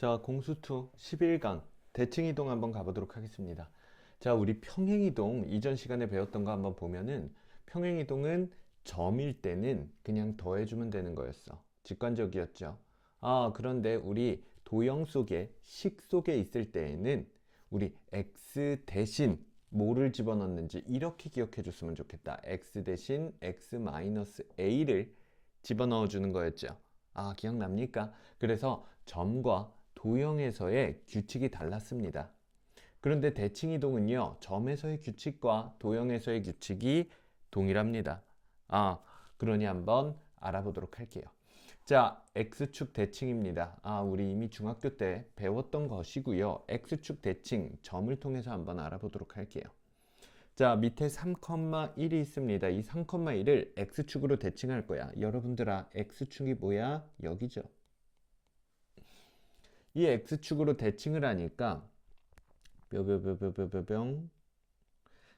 자, 공수2 11강 대칭이동 한번 가보도록 하겠습니다. 자, 우리 평행이동 이전 시간에 배웠던 거 한번 보면은 평행이동은 점일 때는 그냥 더해주면 되는 거였어. 직관적이었죠. 그런데 우리 도형 속에 식 속에 있을 때에는 우리 x 대신 뭐를 집어넣는지 이렇게 기억해 줬으면 좋겠다. x 대신 x 마이너스 a를 집어넣어 주는 거였죠. 기억납니까? 그래서 점과 도형에서의 규칙이 달랐습니다. 그런데 대칭이동은요, 점에서의 규칙과 도형에서의 규칙이 동일합니다. 그러니 한번 알아보도록 할게요. 자, X축 대칭입니다. 우리 이미 중학교 때 배웠던 것이고요. X축 대칭, 점을 통해서 한번 알아보도록 할게요. 자, 밑에 3,1이 있습니다. 이 3,1을 X축으로 대칭할 거야. 여러분들아, X축이 뭐야? 여기죠. 이 X축으로 대칭을 하니까 뿅.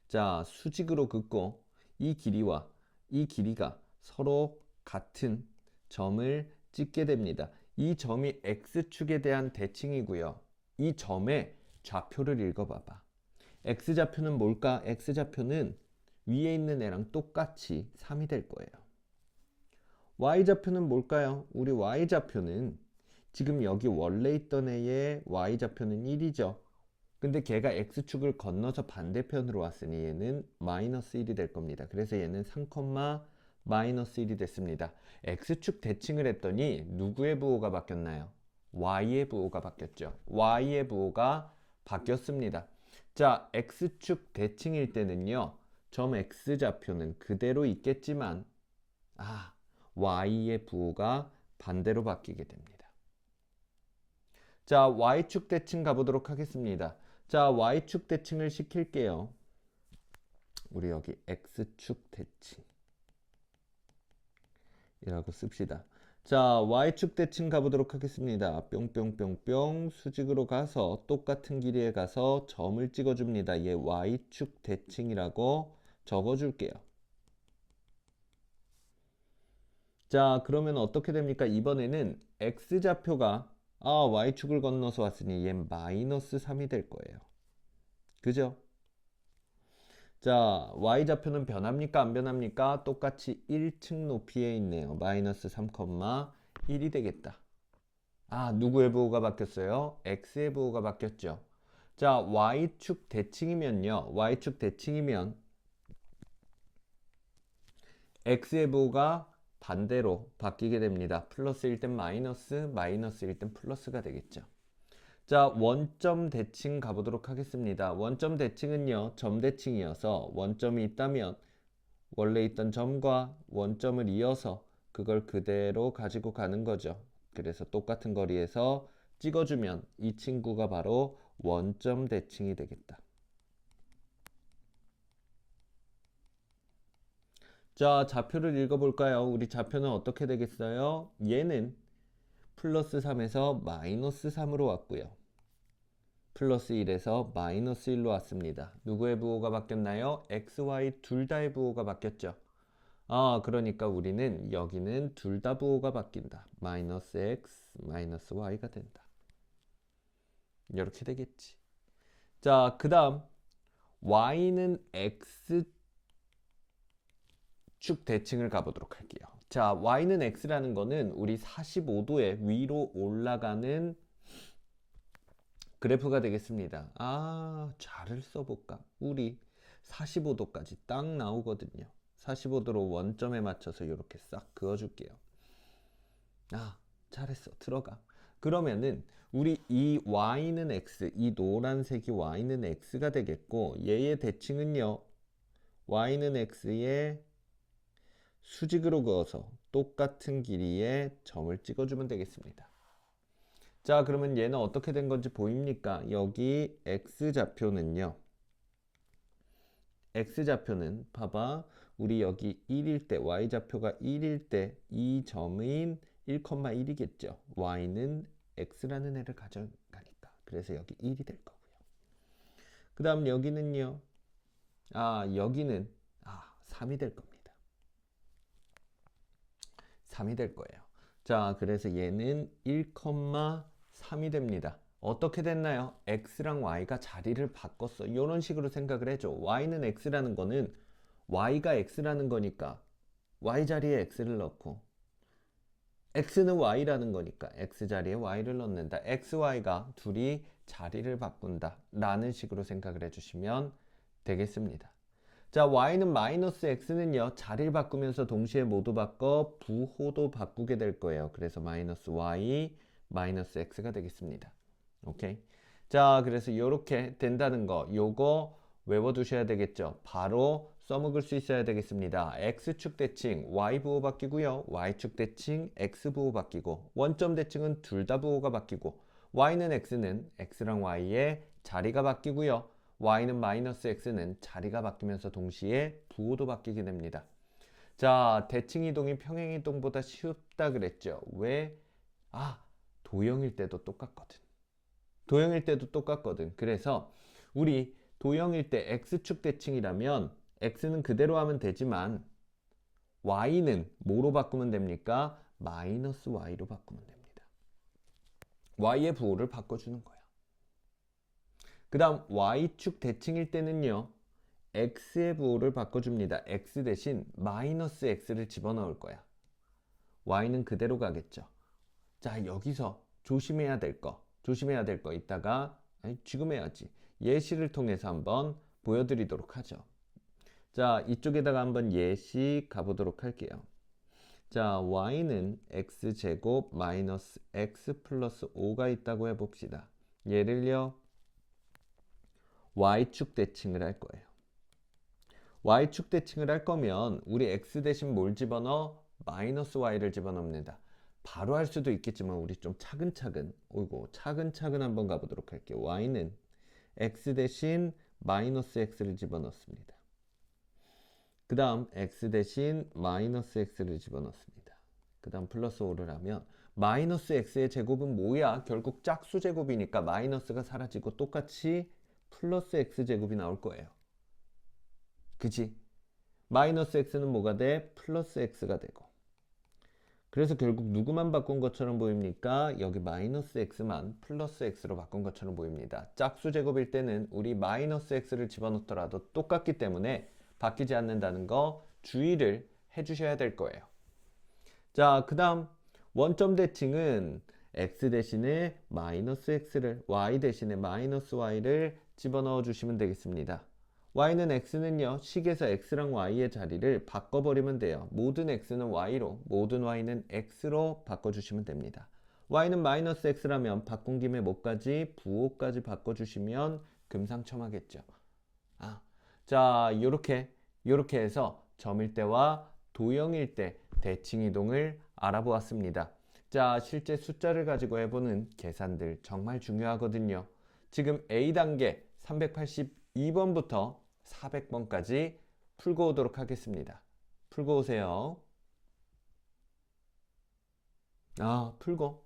자, 수직으로 긋고 이 길이와 이 길이가 서로 같은 점을 찍게 됩니다. 이 점이 X축에 대한 대칭이고요. 이 점의 좌표를 읽어봐봐. X좌표는 뭘까? X좌표는 위에 있는 애랑 똑같이 3이 될 거예요. Y좌표는 뭘까요? 우리 Y좌표는 지금 여기 원래 있던 애의 Y좌표는 1이죠. 근데 걔가 X축을 건너서 반대편으로 왔으니 얘는 마이너스 1이 될 겁니다. 그래서 얘는 3, 마이너스 1이 됐습니다. X축 대칭을 했더니 누구의 부호가 바뀌었나요? Y의 부호가 바뀌었죠. Y의 부호가 바뀌었습니다. 자, X축 대칭일 때는요, 점 X좌표는 그대로 있겠지만 Y의 부호가 반대로 바뀌게 됩니다. 자, Y축 대칭 가보도록 하겠습니다. 자, Y축 대칭을 시킬게요. 우리 여기 X축 대칭 이라고 씁시다. 자, Y축 대칭 가보도록 하겠습니다. 뿅뿅뿅뿅 수직으로 가서 똑같은 길이에 가서 점을 찍어줍니다. 얘 Y축 대칭이라고 적어줄게요. 자, 그러면 어떻게 됩니까? 이번에는 X좌표가 Y축을 건너서 왔으니 얘 마이너스 3이 될 거예요. 그죠? 자, Y좌표는 변합니까? 안 변합니까? 똑같이 1층 높이에 있네요. 마이너스 3,1이 되겠다. 누구의 부호가 바뀌었어요? X의 부호가 바뀌었죠. 자, Y축 대칭이면요. Y축 대칭이면 X의 부호가 반대로 바뀌게 됩니다. 플러스일 땐 마이너스, 마이너스일 땐 플러스가 되겠죠. 자, 원점 대칭 가보도록 하겠습니다. 원점 대칭은요, 점 대칭이어서 원점이 있다면 원래 있던 점과 원점을 이어서 그걸 그대로 가지고 가는 거죠. 그래서 똑같은 거리에서 찍어주면 이 친구가 바로 원점 대칭이 되겠다. 자, 좌표를 읽어볼까요? 우리 좌표는 어떻게 되겠어요? 얘는 플러스 3에서 마이너스 3으로 왔고요. 플러스 1에서 마이너스 1로 왔습니다. 누구의 부호가 바뀌었나요? x, y 둘 다의 부호가 바뀌었죠. 그러니까 우리는 여기는 둘 다 부호가 바뀐다. 마이너스 x, 마이너스 y가 된다. 이렇게 되겠지. 자, 그 다음 y는 x축 대칭을 가보도록 할게요. 자, y는 x라는 거는 우리 45도에 위로 올라가는 그래프가 되겠습니다. 자를 써볼까? 우리 45도까지 딱 나오거든요. 45도로 원점에 맞춰서 이렇게 싹 그어줄게요. 잘했어. 들어가. 그러면은 우리 이 y는 x, 이 노란색이 y는 x가 되겠고 얘의 대칭은요. y는 x에 수직으로 그어서 똑같은 길이의 점을 찍어주면 되겠습니다. 자, 그러면 얘는 어떻게 된 건지 보입니까? 여기 X좌표는요. X좌표는 봐봐. 우리 여기 1일 때, Y좌표가 1일 때 이 점인 1,1이겠죠. Y는 X라는 애를 가져가니까. 그래서 여기 1이 될 거고요. 그 다음 여기는요. 여기는 3이 될 겁니다. 3이 될 거예요. 자, 그래서 얘는 1,3 3이 됩니다. 어떻게 됐나요? x랑 y가 자리를 바꿨어. 이런 식으로 생각을 해줘. y는 x라는 거는 y가 x라는 거니까 y 자리에 x를 넣고, x는 y라는 거니까 x 자리에 y를 넣는다. x, y가 둘이 자리를 바꾼다 라는 식으로 생각을 해주시면 되겠습니다. 자, y는 마이너스 x는요, 자리를 바꾸면서 동시에 모두 바꿔 부호도 바꾸게 될 거예요. 그래서 마이너스 y 마이너스 x가 되겠습니다. 오케이. 자, 그래서 이렇게 된다는 거, 요거 외워두셔야 되겠죠. 바로 써먹을 수 있어야 되겠습니다. x축 대칭 y 부호 바뀌고요, y축 대칭 x 부호 바뀌고, 원점 대칭은 둘 다 부호가 바뀌고, y는 x는 x랑 y의 자리가 바뀌고요, y는 마이너스 x는 자리가 바뀌면서 동시에 부호도 바뀌게 됩니다. 자, 대칭 이동이 평행 이동보다 쉽다 그랬죠. 왜? 도형일 때도 똑같거든. 도형일 때도 똑같거든. 그래서 우리 도형일 때 x축 대칭이라면 x는 그대로 하면 되지만 y는 뭐로 바꾸면 됩니까? 마이너스 y로 바꾸면 됩니다. y의 부호를 바꿔주는 거야. 그 다음 y축 대칭일 때는요, x의 부호를 바꿔줍니다. x 대신 마이너스 x를 집어넣을 거야. y는 그대로 가겠죠. 자, 여기서 조심해야 될 거 이따가, 지금 해야지, 예시를 통해서 한번 보여드리도록 하죠. 자, 이쪽에다가 한번 예시 가보도록 할게요. 자, y는 x제곱 마이너스 x 플러스 5가 있다고 해봅시다. 얘를요, y축 대칭을 할 거예요. y축 대칭을 할 거면 우리 x 대신 뭘 집어넣어? 마이너스 y를 집어넣습니다. 바로 할 수도 있겠지만 우리 좀 차근차근 한번 가보도록 할게요. y는 x 대신 마이너스 x를 집어넣습니다. 그 다음 x 대신 마이너스 x를 집어넣습니다. 그 다음 플러스 5를 하면 마이너스 x의 제곱은 뭐야? 결국 짝수 제곱이니까 마이너스가 사라지고 똑같이 플러스 x제곱이 나올 거예요. 그치? 마이너스 x는 뭐가 돼? 플러스 x가 되고. 그래서 결국 누구만 바꾼 것처럼 보입니까? 여기 마이너스 x만 플러스 x로 바꾼 것처럼 보입니다. 짝수 제곱일 때는 우리 마이너스 x를 집어넣더라도 똑같기 때문에 바뀌지 않는다는 거 주의를 해주셔야 될 거예요. 자, 그 다음 원점 대칭은 x 대신에 마이너스 x를, y 대신에 마이너스 y를 집어넣어 주시면 되겠습니다. y는 x는요, 식에서 x랑 y의 자리를 바꿔버리면 돼요. 모든 x는 y로, 모든 y는 x로 바꿔주시면 됩니다. y는 마이너스 x라면 바꾼 김에 뭐까지? 부호까지 바꿔주시면 금상첨화겠죠. 자, 요렇게 해서 점일 때와 도형일 때 대칭 이동을 알아보았습니다. 자, 실제 숫자를 가지고 해보는 계산들 정말 중요하거든요. 지금 A단계 382번부터 400번까지 풀고 오도록 하겠습니다. 풀고 오세요. 풀고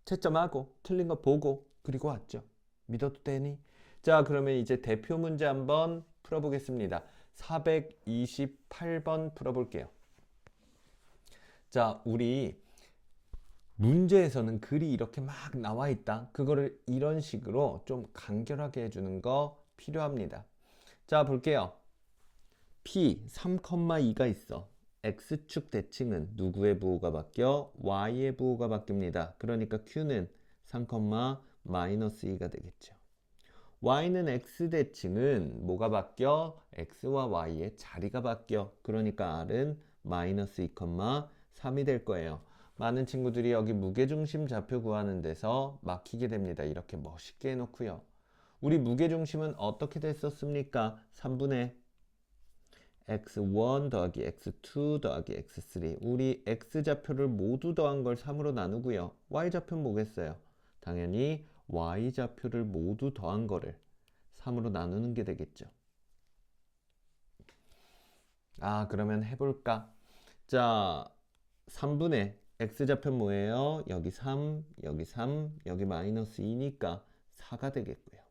채점하고 틀린 거 보고 그리고 왔죠. 믿어도 되니? 자, 그러면 이제 대표 문제 한번 풀어보겠습니다. 428번 풀어볼게요. 자, 우리 문제에서는 글이 이렇게 막 나와 있다. 그거를 이런 식으로 좀 간결하게 해주는 거 필요합니다. 자, 볼게요. P 3,2가 있어. X축 대칭은 누구의 부호가 바뀌어? Y의 부호가 바뀝니다. 그러니까 Q는 3, 마이너스 2가 되겠죠. Y는 X 대칭은 뭐가 바뀌어? X와 Y의 자리가 바뀌어. 그러니까 R은 마이너스 2, 3이 될 거예요. 많은 친구들이 여기 무게중심 좌표 구하는 데서 막히게 됩니다. 이렇게 멋있게 해놓고요. 우리 무게중심은 어떻게 됐었습니까? 3분의 x1 더하기 x2 더하기 x3. 우리 x좌표를 모두 더한 걸 3으로 나누고요. y좌표는 뭐겠어요? 당연히 y좌표를 모두 더한 거를 3으로 나누는 게 되겠죠. 그러면 해볼까? 자, 3분의 x좌표는 뭐예요? 여기 3, 여기 3, 여기 마이너스 2니까 4가 되겠고요.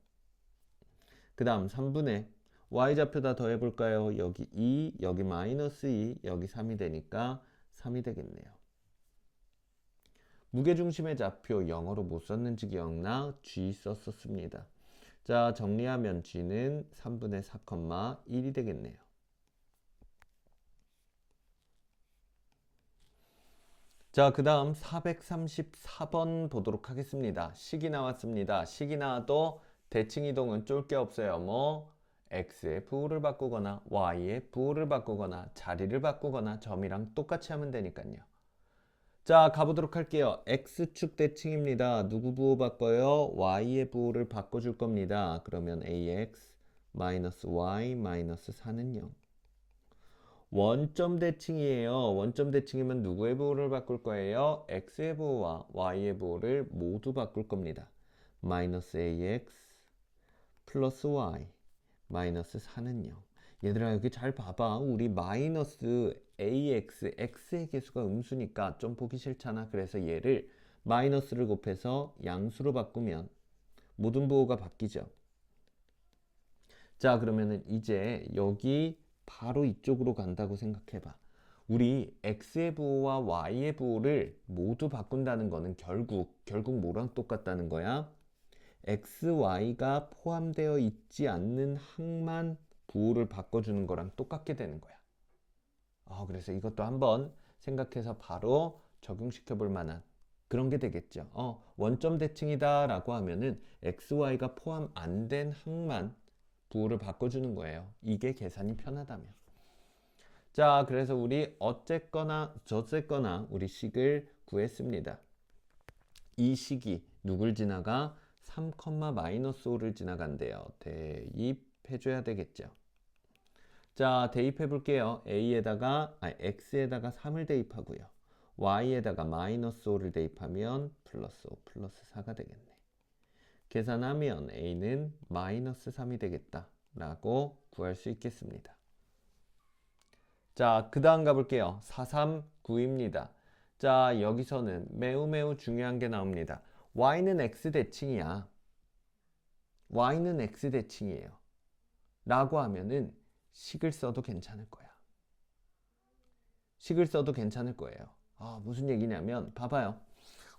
그 다음 3분의 y좌표 다 더해볼까요? 여기 2, 여기 마이너스 2, 여기 3이 되니까 3이 되겠네요. 무게중심의 좌표 영어로 못 썼는지 기억나? G 썼었습니다. 자, 정리하면 G는 3분의 4,1이 되겠네요. 자, 그 다음 434번 보도록 하겠습니다. 식이 나왔습니다. 식이 나와도 대칭 이동은 쫄 게 없어요. 뭐 x의 부호를 바꾸거나 y의 부호를 바꾸거나 자리를 바꾸거나 점이랑 똑같이 하면 되니까요. 자, 가보도록 할게요. x축 대칭입니다. 누구 부호 바꿔요? y의 부호를 바꿔줄 겁니다. 그러면 ax 마이너스 y 마이너스 4는 0. 원점 대칭이에요. 원점 대칭이면 누구의 부호를 바꿀 거예요? x의 부호와 y의 부호를 모두 바꿀 겁니다. 마이너스 ax 플러스 y 마이너스 4는 0. 얘들아 여기 잘 봐봐. 우리 마이너스 ax, x의 개수가 음수니까 좀 보기 싫잖아. 그래서 얘를 마이너스를 곱해서 양수로 바꾸면 모든 부호가 바뀌죠. 자, 그러면은 이제 여기 바로 이쪽으로 간다고 생각해봐. 우리 x의 부호와 y의 부호를 모두 바꾼다는 거는 결국 뭐랑 똑같다는 거야? x, y가 포함되어 있지 않는 항만 부호를 바꿔주는 거랑 똑같게 되는 거야. 그래서 이것도 한번 생각해서 바로 적용시켜 볼 만한 그런 게 되겠죠. 원점 대칭이다 라고 하면은 x, y가 포함 안 된 항만 부호를 바꿔주는 거예요. 이게 계산이 편하다면. 자, 그래서 우리 어쨌거나 저쨌거나 우리 식을 구했습니다. 이 식이 누굴 지나가? 3,-5를 지나간대요. 대입해줘야 되겠죠. 자, 대입해 볼게요. x에다가 3을 대입하고요. y에다가 마이너스 5를 대입하면 플러스 5 플러스 4가 되겠네. 계산하면 a는 마이너스 3이 되겠다 라고 구할 수 있겠습니다. 자, 그 다음 가볼게요. 439입니다. 자, 여기서는 매우 중요한 게 나옵니다. y는 x 대칭이야. y는 x 대칭이에요. 라고 하면은 식을 써도 괜찮을 거야. 식을 써도 괜찮을 거예요. 무슨 얘기냐면 봐봐요.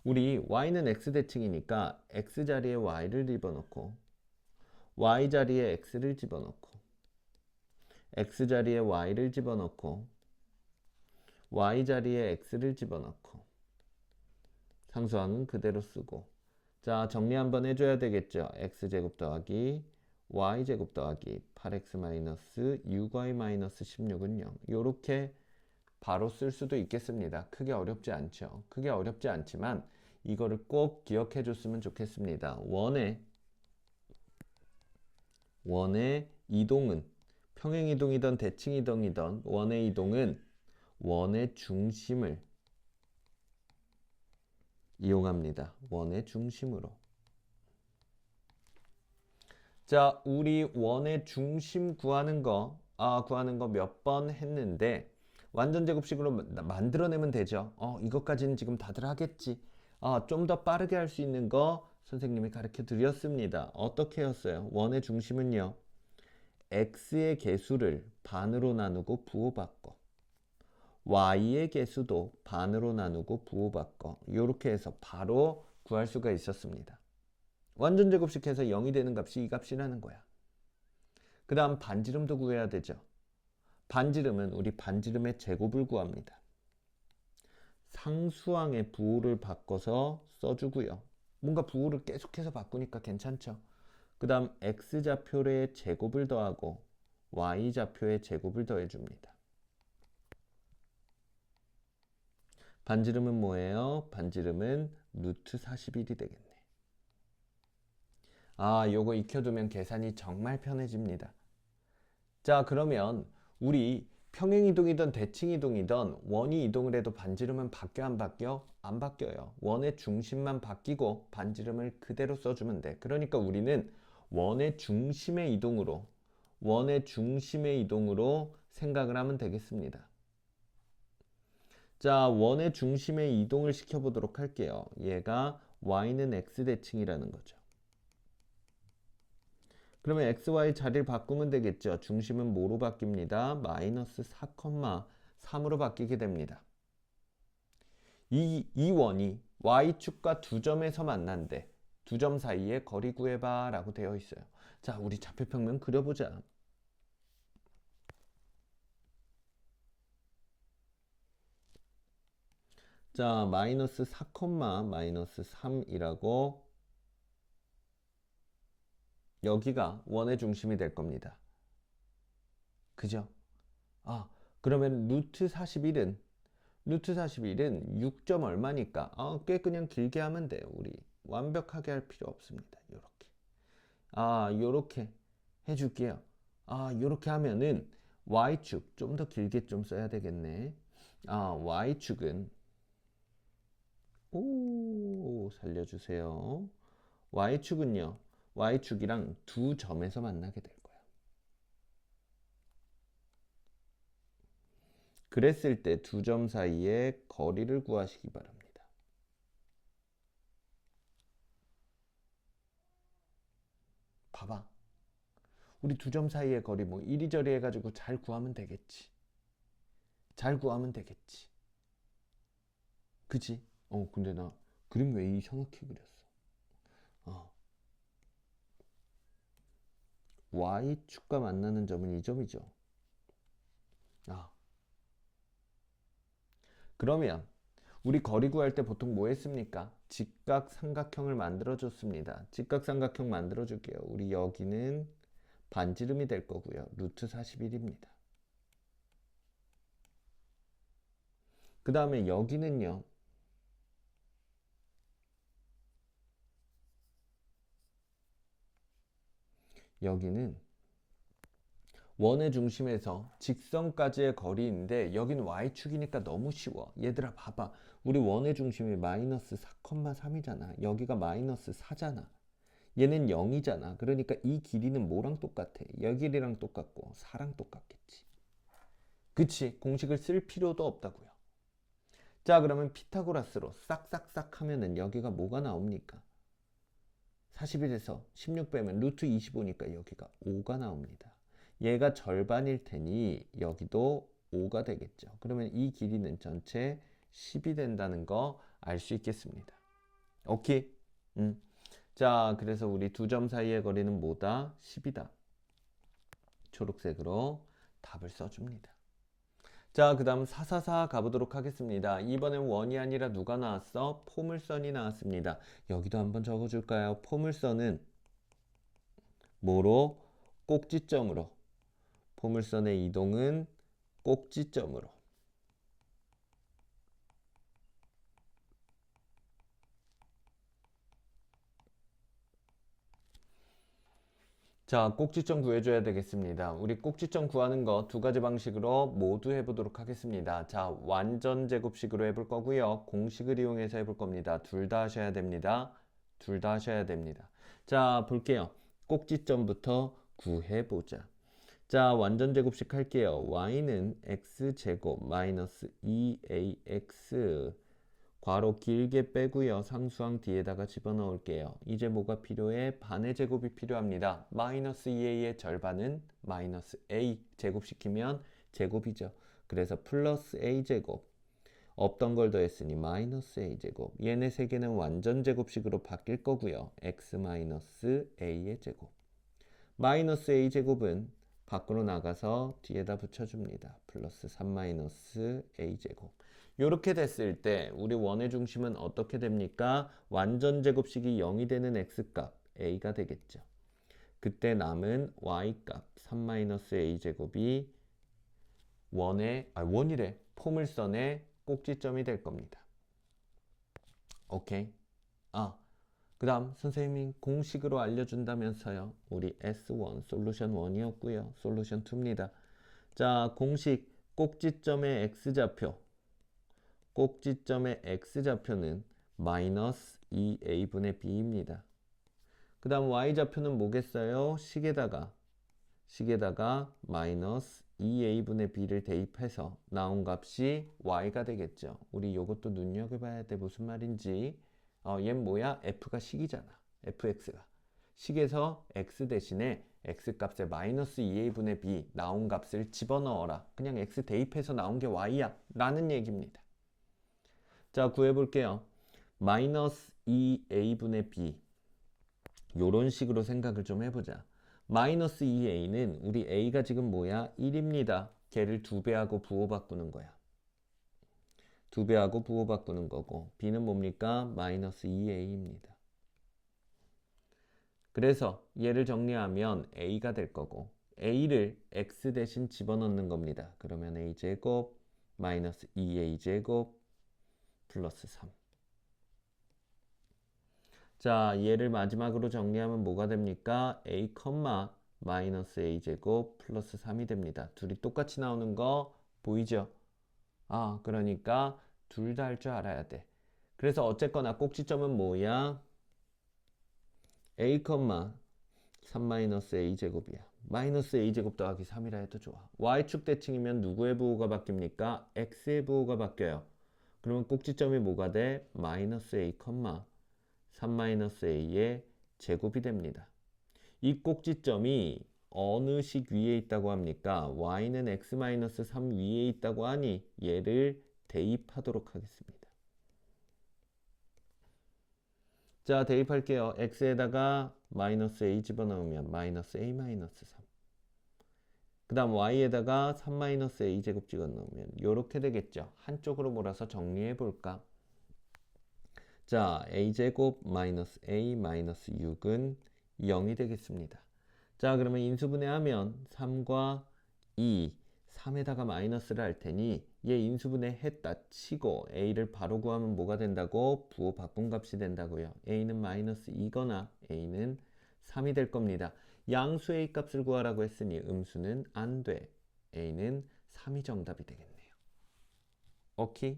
우리 y는 x 대칭이니까 x 자리에 y를 집어넣고 y 자리에 x를 집어넣고 x 자리에 y를 집어넣고 y 자리에 x를 집어넣고 상수항은 그대로 쓰고 자, 정리 한번 해줘야 되겠죠. x제곱 더하기 y제곱 더하기 8x-6y-16은 0 요렇게 바로 쓸 수도 있겠습니다. 크게 어렵지 않죠. 크게 어렵지 않지만 이거를 꼭 기억해 줬으면 좋겠습니다. 원의 이동은 평행이동이든 대칭이동이든 원의 이동은 원의 중심을 이용합니다. 원의 중심으로. 자, 우리 원의 중심 구하는 거 몇 번 했는데 완전 제곱식으로 만들어내면 되죠. 이것까지는 지금 다들 하겠지. 좀 더 빠르게 할 수 있는 거 선생님이 가르쳐 드렸습니다. 어떻게 했어요? 원의 중심은요. x의 개수를 반으로 나누고 부호 바꿔. y의 개수도 반으로 나누고 부호 바꿔. 이렇게 해서 바로 구할 수가 있었습니다. 완전 제곱식 해서 0이 되는 값이 이 값이라는 거야. 그 다음 반지름도 구해야 되죠. 반지름은 우리 반지름의 제곱을 구합니다. 상수항의 부호를 바꿔서 써주고요. 뭔가 부호를 계속해서 바꾸니까 괜찮죠. 그 다음 x좌표의 제곱을 더하고 y좌표의 제곱을 더해줍니다. 반지름은 뭐예요? 반지름은 루트 41이 되겠네. 요거 익혀두면 계산이 정말 편해집니다. 자, 그러면 우리 평행이동이든 대칭이동이든 원이 이동을 해도 반지름은 바뀌어 안 바뀌어? 안 바뀌어요. 원의 중심만 바뀌고 반지름을 그대로 써주면 돼. 그러니까 우리는 원의 중심의 이동으로 생각을 하면 되겠습니다. 자, 원의 중심의 이동을 시켜보도록 할게요. 얘가 y는 x 대칭이라는 거죠. 그러면 xy 자리를 바꾸면 되겠죠. 중심은 뭐로 바뀝니다? 마이너스 4,3으로 바뀌게 됩니다. 이 원이 y축과 두 점에서 만난대. 두 점 사이의 거리 구해봐 라고 되어 있어요. 자, 우리 좌표평면 그려보자. 자, 마이너스 4, 마이너스 3이라고 여기가 원의 중심이 될 겁니다. 그죠? 아, 그러면 루트 41은 6점 얼마니까? 꽤 그냥 길게 하면 돼요. 우리 완벽하게 할 필요 없습니다. 요렇게. 요렇게 해줄게요. 요렇게 하면은 y축 좀 더 길게 좀 써야 되겠네. y축은 살려주세요. y축은요. y축이랑 두 점에서 만나게 될 거야. 그랬을 때 두 점 사이의 거리를 구하시기 바랍니다. 봐봐. 우리 두 점 사이의 거리 뭐 이리저리 해가지고 잘 구하면 되겠지. 잘 구하면 되겠지. 그치? 근데 나 그림 왜 이상하게 그렸어? y축과 만나는 점은 이 점이죠. 그러면 우리 거리 구할 때 보통 뭐 했습니까? 직각삼각형을 만들어 줬습니다. 직각삼각형 만들어 줄게요. 우리 여기는 반지름이 될 거고요. 루트 41입니다. 그 다음에 여기는요. 여기는 원의 중심에서 직선까지의 거리인데 여기는 y축이니까 너무 쉬워. 얘들아 봐봐. 우리 원의 중심이 마이너스 4,3이잖아. 여기가 마이너스 4잖아. 얘는 0이잖아. 그러니까 이 길이는 뭐랑 똑같아? 여 길이랑 똑같고 4랑 똑같겠지. 그치? 공식을 쓸 필요도 없다고요. 자, 그러면 피타고라스로 싹싹싹 하면은 여기가 뭐가 나옵니까? 41에서 16 빼면 루트 25니까 여기가 5가 나옵니다. 얘가 절반일 테니 여기도 5가 되겠죠. 그러면 이 길이는 전체 10이 된다는 거 알 수 있겠습니다. 오케이? 자, 그래서 우리 두 점 사이의 거리는 뭐다? 10이다. 초록색으로 답을 써줍니다. 자, 그 다음 444 가보도록 하겠습니다. 이번엔 원이 아니라 누가 나왔어? 포물선이 나왔습니다. 여기도 한번 적어줄까요? 포물선은 뭐로? 꼭지점으로. 포물선의 이동은 꼭지점으로. 자, 꼭지점 구해줘야 되겠습니다. 우리 꼭지점 구하는 거 두 가지 방식으로 모두 해보도록 하겠습니다. 자, 완전 제곱식으로 해볼 거고요. 공식을 이용해서 해볼 겁니다. 둘 다 하셔야 됩니다. 둘 다 하셔야 됩니다. 자, 볼게요. 꼭지점부터 구해보자. 자, 완전 제곱식 할게요. y는 x제곱 마이너스 2ax 괄호 길게 빼고요. 상수항 뒤에다가 집어넣을게요. 이제 뭐가 필요해? 반의 제곱이 필요합니다. 마이너스 2a의 절반은 마이너스 a 제곱시키면 제곱이죠. 그래서 플러스 a제곱. 없던 걸 더했으니 마이너스 a제곱. 얘네 세 개는 완전 제곱식으로 바뀔 거고요. x 마이너스 a의 제곱. 마이너스 a제곱은 밖으로 나가서 뒤에다 붙여줍니다. 플러스 3 마이너스 a제곱. 이렇게 됐을 때 우리 원의 중심은 어떻게 됩니까? 완전 제곱식이 0이 되는 x값 a가 되겠죠. 그때 남은 y값 3-a제곱이 원이래. 포물선의 꼭지점이 될 겁니다. 오케이. 그 다음 선생님이 공식으로 알려준다면서요. 우리 S1 솔루션 1이었고요. 솔루션 2입니다. 자, 공식 꼭지점의 x좌표. 꼭지점의 x좌표는 마이너스 2a분의 b입니다. 그 다음 y좌표는 뭐겠어요? 식에다가 마이너스 2a분의 b를 대입해서 나온 값이 y가 되겠죠. 우리 요것도 눈여겨봐야 돼. 무슨 말인지. 얘는 뭐야? f가 식이잖아. fx가. 식에서 x 대신에 x값에 마이너스 2a분의 b 나온 값을 집어넣어라. 그냥 x 대입해서 나온 게 y야. 라는 얘기입니다. 자, 구해볼게요. 마이너스 2a분의 b 요런 식으로 생각을 좀 해보자. 마이너스 2a는 우리 a가 지금 뭐야? 1입니다. 걔를 2배하고 부호 바꾸는 거야. 2배하고 부호 바꾸는 거고 b는 뭡니까? 마이너스 2a입니다. 그래서 얘를 정리하면 a가 될 거고 a를 x 대신 집어넣는 겁니다. 그러면 a제곱 마이너스 2a제곱 플러스 3. 자, 얘를 마지막으로 정리하면 뭐가 됩니까? a, 마이너스 a제곱 플러스 3이 됩니다. 둘이 똑같이 나오는 거 보이죠? 아, 그러니까 둘 다 할 줄 알아야 돼. 그래서 어쨌거나 꼭지점은 뭐야? a, 3 마이너스 a제곱이야. 마이너스 a제곱 더하기 3이라 해도 좋아. y축 대칭이면 누구의 부호가 바뀝니까? x의 부호가 바뀌어요. 그러면 꼭지점이 뭐가 돼? 마이너스 a, 3-a의 제곱이 됩니다. 이 꼭지점이 어느 식 위에 있다고 합니까? y는 x-3 위에 있다고 하니 얘를 대입하도록 하겠습니다. 자, 대입할게요. x에다가 마이너스 a 집어넣으면 마이너스 a 마이너스 3. 그 다음 y에다가 3 마이너스 a 제곱 집어넣으면 이렇게 되겠죠. 한쪽으로 몰아서 정리해 볼까? 자, a제곱 마이너스 a 마이너스 6은 0이 되겠습니다. 자, 그러면 인수분해하면 3과 2, 3에다가 마이너스를 할 테니 얘 인수분해 했다 치고 a를 바로 구하면 뭐가 된다고? 부호 바꾼 값이 된다고요. a는 마이너스 2거나 a는 3이 될 겁니다. 양수 a 값을 구하라고 했으니 음수는 안 돼. a는 3이 정답이 되겠네요. 오케이?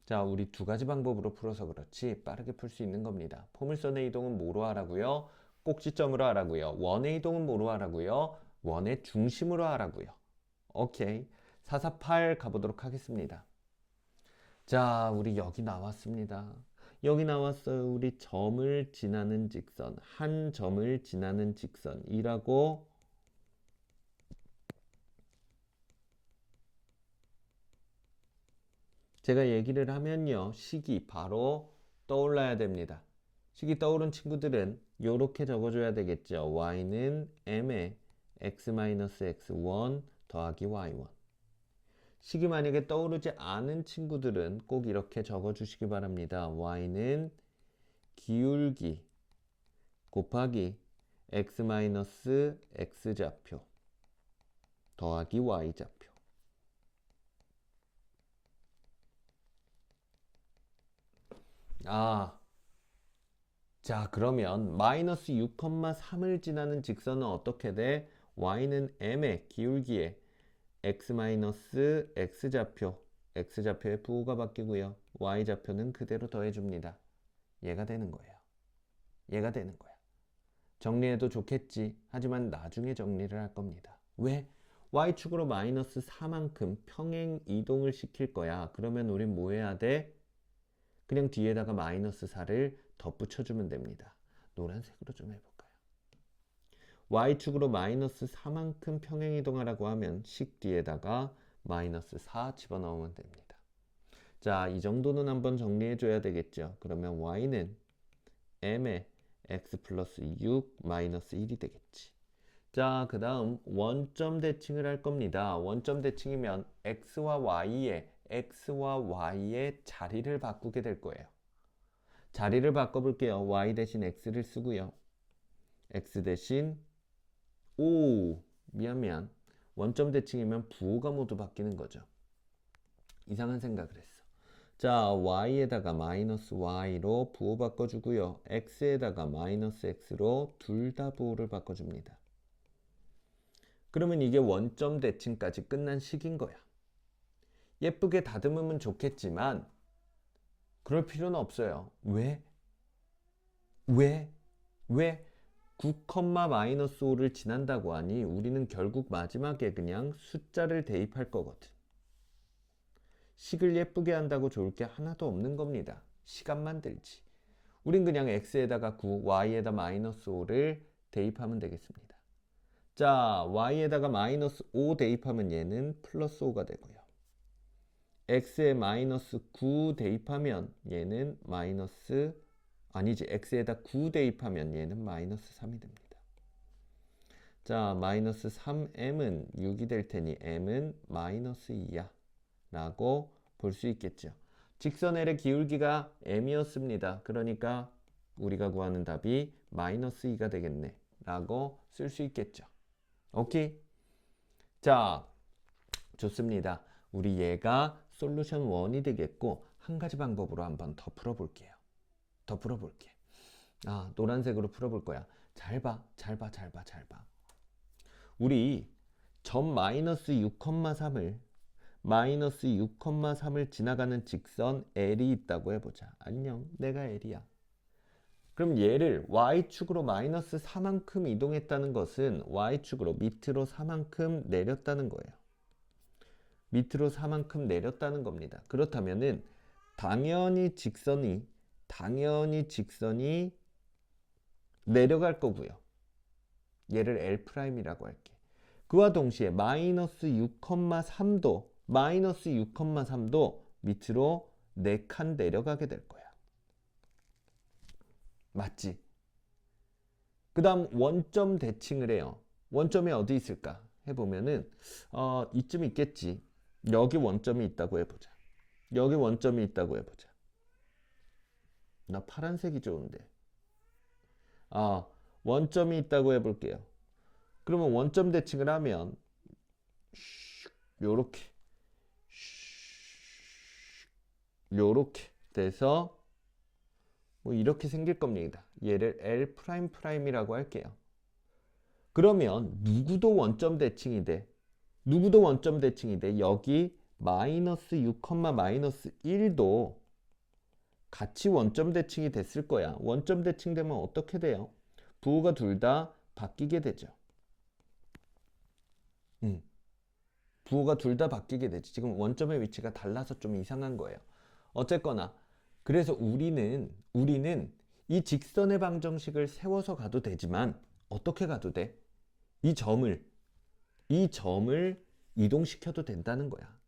자, 우리 두 가지 방법으로 풀어서 그렇지 빠르게 풀 수 있는 겁니다. 포물선의 이동은 뭐로 하라고요? 꼭지점으로 하라고요. 원의 이동은 뭐로 하라고요? 원의 중심으로 하라고요. 오케이. 448 가보도록 하겠습니다. 자, 우리 여기 나왔습니다. 여기 나왔어요. 우리 점을 지나는 직선, 한 점을 지나는 직선이라고 제가 얘기를 하면요. 식이 바로 떠올라야 됩니다. 식이 떠오른 친구들은 이렇게 적어줘야 되겠죠. y는 m에 x-x1 더하기 y1. 식이 만약에 떠오르지 않은 친구들은 꼭 이렇게 적어주시기 바랍니다. y는 기울기 곱하기 x-x좌표 더하기 y좌표. 자, 그러면 마이너스 6,3을 지나는 직선은 어떻게 돼? y는 m의 기울기에 x좌표의 부호가 바뀌고요. y좌표는 그대로 더해줍니다. 얘가 되는 거예요. 얘가 되는 거야. 정리해도 좋겠지. 하지만 나중에 정리를 할 겁니다. 왜? y축으로 마이너스 4만큼 평행 이동을 시킬 거야. 그러면 우린 뭐 해야 돼? 그냥 뒤에다가 마이너스 4를 덧붙여주면 됩니다. 노란색으로 좀 해볼까요? y축으로 마이너스 4만큼 평행이동하라고 하면 식 뒤에다가 마이너스 4 집어넣으면 됩니다. 자, 이 정도는 한번 정리해줘야 되겠죠. 그러면 y는 m에 x 플러스 6 마이너스 1이 되겠지. 자, 그 다음 원점 대칭을 할 겁니다. 원점 대칭이면 x와 y의 자리를 바꾸게 될 거예요. 자리를 바꿔볼게요. y 대신 x를 쓰고요. x 대신 미안. 원점 대칭이면 부호가 모두 바뀌는 거죠. 이상한 생각을 했어. 자, y에다가 마이너스 y로 부호 바꿔주고요. x에다가 마이너스 x로 둘 다 부호를 바꿔줍니다. 그러면 이게 원점 대칭까지 끝난 식인 거야. 예쁘게 다듬으면 좋겠지만 그럴 필요는 없어요. 왜? 9,-5를 지난다고 하니 우리는 결국 마지막에 그냥 숫자를 대입할 거거든. 식을 예쁘게 한다고 좋을 게 하나도 없는 겁니다. 시간만 들지. 우린 그냥 x에다가 9, y에다 마이너스 5를 대입하면 되겠습니다. 자, y에다가 마이너스 5 대입하면 얘는 플러스 5가 되고요. x에 마이너스 9 대입하면 얘는 x에다 9 대입하면 얘는 마이너스 3이 됩니다. 자, 마이너스 3m은 6이 될 테니 m은 마이너스 2야 라고 볼 수 있겠죠. 직선 L의 기울기가 m이었습니다. 그러니까 우리가 구하는 답이 마이너스 2가 되겠네 라고 쓸 수 있겠죠. 오케이? 자, 좋습니다. 우리 얘가 솔루션 1이 되겠고, 한 가지 방법으로 한번 더 풀어볼게요. 더 풀어볼게. 노란색으로 풀어볼 거야. 잘 봐. 우리 점 마이너스 6,3을 지나가는 직선 L이 있다고 해보자. 안녕, 내가 L이야. 그럼 얘를 y축으로 마이너스 4만큼 이동했다는 것은 y축으로 밑으로 4만큼 내렸다는 거예요. 밑으로 4만큼 내렸다는 겁니다. 그렇다면은 당연히 직선이 내려갈 거고요. 얘를 L'이라고 할게. 그와 동시에 마이너스 6,3도 밑으로 4칸 내려가게 될 거야. 맞지? 그 다음 원점 대칭을 해요. 원점이 어디 있을까? 해보면은 이쯤 있겠지. 여기 원점이 있다고 해보자. 나 파란색이 좋은데. 원점이 있다고 해볼게요. 그러면 원점 대칭을 하면 요렇게 돼서 뭐 이렇게 생길 겁니다. 얘를 L'I라고 할게요. 그러면 누구도 원점 대칭이 돼. 여기 마이너스 6, 마이너스 1도 같이 원점 대칭이 됐을 거야. 원점 대칭되면 어떻게 돼요? 부호가 둘 다 바뀌게 되죠. 부호가 둘 다 바뀌게 되지. 지금 원점의 위치가 달라서 좀 이상한 거예요. 어쨌거나 그래서 우리는 이 직선의 방정식을 세워서 가도 되지만 어떻게 가도 돼? 이 점을 이동시켜도 된다는 거야.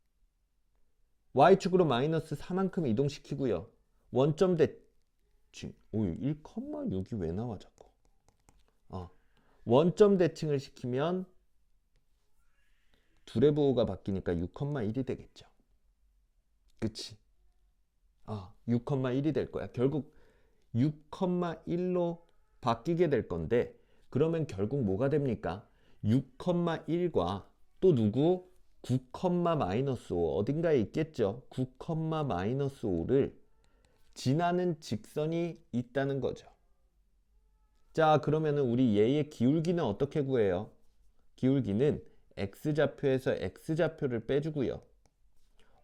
y축으로 마이너스 4만큼 이동시키고요. 원점 대칭 1,6이 왜 나와 자꾸? 원점 대칭을 시키면 둘의 부호가 바뀌니까 6,1이 되겠죠. 그치? 6,1이 될 거야. 결국 6,1로 바뀌게 될 건데, 그러면 결국 뭐가 됩니까? 6,1과 또 누구? 9, 마이너스 5 어딘가에 있겠죠. 9, 마이너스 5를 지나는 직선이 있다는 거죠. 자, 그러면은 우리 얘의 기울기는 어떻게 구해요? 기울기는 x좌표에서 x좌표를 빼주고요.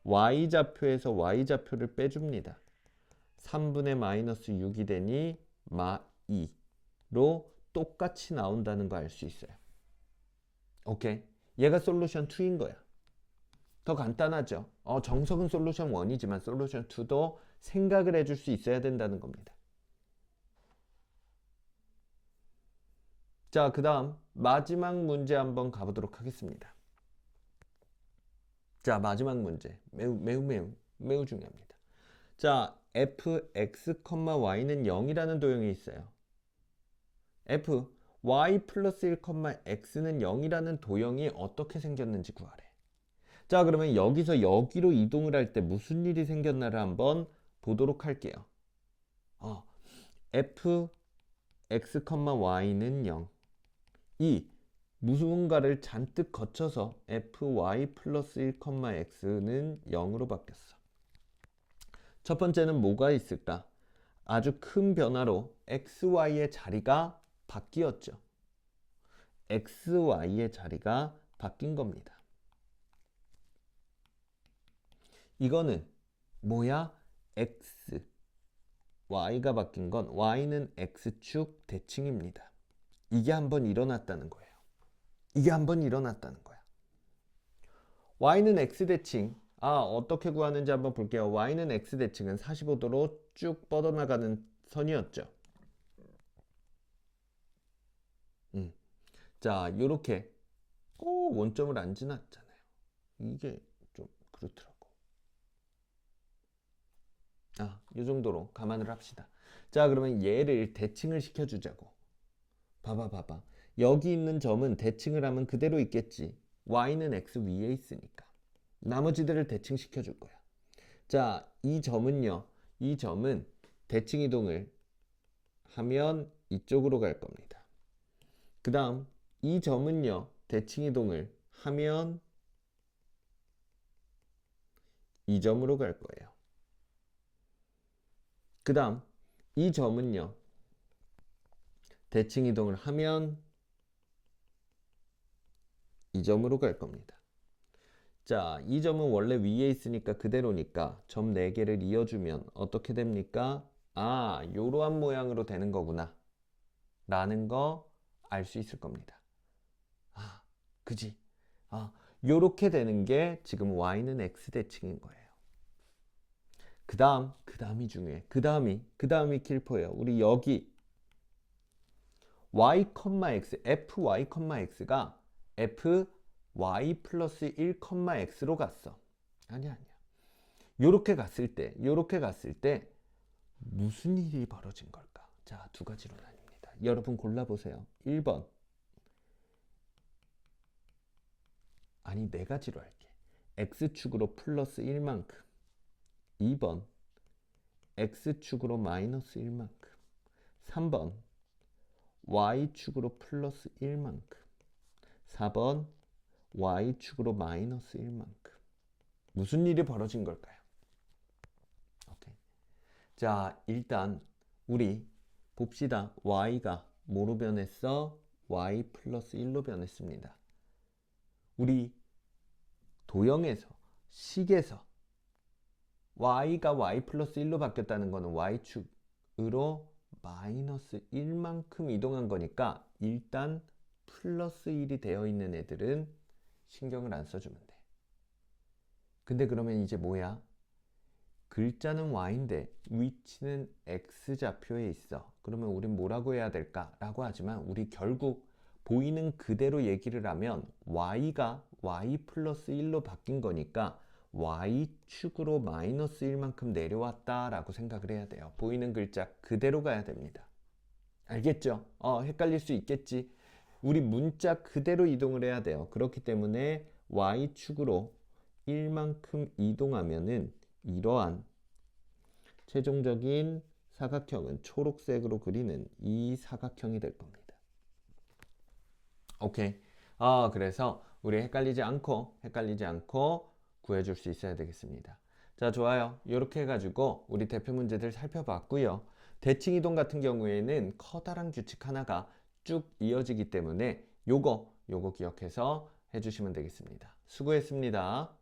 y좌표에서 y좌표를 빼줍니다. 3분의 마이너스 6이 되니 마2로 똑같이 나온다는 거 알 수 있어요. 오케이? 얘가 솔루션 2인 거야. 더 간단하죠? 정석은 솔루션 1이지만 솔루션 2도 생각을 해줄 수 있어야 된다는 겁니다. 자, 그 다음 마지막 문제 한번 가보도록 하겠습니다. 자, 마지막 문제 매우 중요합니다. 자, fx, y는 0이라는 도형이 있어요. f, y 플러스 1, x는 0이라는 도형이 어떻게 생겼는지 구하래. 자, 그러면 여기서 여기로 이동을 할 때 무슨 일이 생겼나를 한번 보도록 할게요. f, x, y는 0. 이 무슨가를 잔뜩 거쳐서 fy 플러스 1, x는 0으로 바뀌었어. 첫 번째는 뭐가 있을까? 아주 큰 변화로 xy의 자리가 바뀌었죠. xy의 자리가 바뀐 겁니다. 이거는 뭐야? x, y가 바뀐 건 y는 x축 대칭입니다. 이게 한번 일어났다는 거예요. y는 x대칭. 어떻게 구하는지 한번 볼게요. y는 x대칭은 45도로 쭉 뻗어나가는 선이었죠. 자, 요렇게 원점을 안 지났잖아요. 이게 좀 그렇더라고. 이 정도로 감안을 합시다. 자, 그러면 얘를 대칭을 시켜주자고. 봐봐. 여기 있는 점은 대칭을 하면 그대로 있겠지. y는 x 위에 있으니까. 나머지들을 대칭시켜 줄 거야. 자, 이 점은요. 이 점은 대칭 이동을 하면 이쪽으로 갈 겁니다. 그 다음 이 점은요. 대칭 이동을 하면 이 점으로 갈 거예요. 그 다음 이 점은요. 대칭 이동을 하면 이 점으로 갈 겁니다. 자, 이 점은 원래 위에 있으니까 그대로니까 점 4개를 이어주면 어떻게 됩니까? 요러한 모양으로 되는 거구나 라는 거 알 수 있을 겁니다. 그지? 요렇게 되는 게 지금 y는 x 대칭인 거예요. 그 다음이 중요해. 그 다음이 킬포예요. 우리 여기 y, x, fy, x가 fy 플러스 1, x로 갔어. 아니야. 요렇게 갔을 때 무슨 일이 벌어진 걸까? 자, 두 가지로 나뉩니다. 여러분 골라보세요. 1번. 아니, 네 가지로 할게. x축으로 플러스 1만큼. 2번. x축으로 마이너스 1만큼. 3번. y축으로 플러스 1만큼. 4번. y축으로 마이너스 1만큼. 무슨 일이 벌어진 걸까요? 오케이. 자, 일단 우리 봅시다. y가 뭐로 변했어? y 플러스 1로 변했습니다. 우리 도형에서, 식에서 y가 y 플러스 1로 바뀌었다는 거는 y축으로 마이너스 1만큼 이동한 거니까 일단 플러스 1이 되어 있는 애들은 신경을 안 써주면 돼. 근데 그러면 이제 뭐야? 글자는 y인데 위치는 x좌표에 있어. 그러면 우린 뭐라고 해야 될까? 라고 하지만 우리 결국 보이는 그대로 얘기를 하면 y가 y 플러스 1로 바뀐 거니까 y축으로 마이너스 1만큼 내려왔다 라고 생각을 해야 돼요. 보이는 글자 그대로 가야 됩니다. 알겠죠? 헷갈릴 수 있겠지. 우리 문자 그대로 이동을 해야 돼요. 그렇기 때문에 y축으로 1만큼 이동하면은 이러한 최종적인 사각형은 초록색으로 그리는 이 사각형이 될 겁니다. 오케이. 그래서 우리 헷갈리지 않고 구해줄 수 있어야 되겠습니다. 자, 좋아요. 이렇게 해가지고 우리 대표 문제들 살펴봤고요. 대칭 이동 같은 경우에는 커다란 규칙 하나가 쭉 이어지기 때문에 요거 기억해서 해주시면 되겠습니다. 수고했습니다.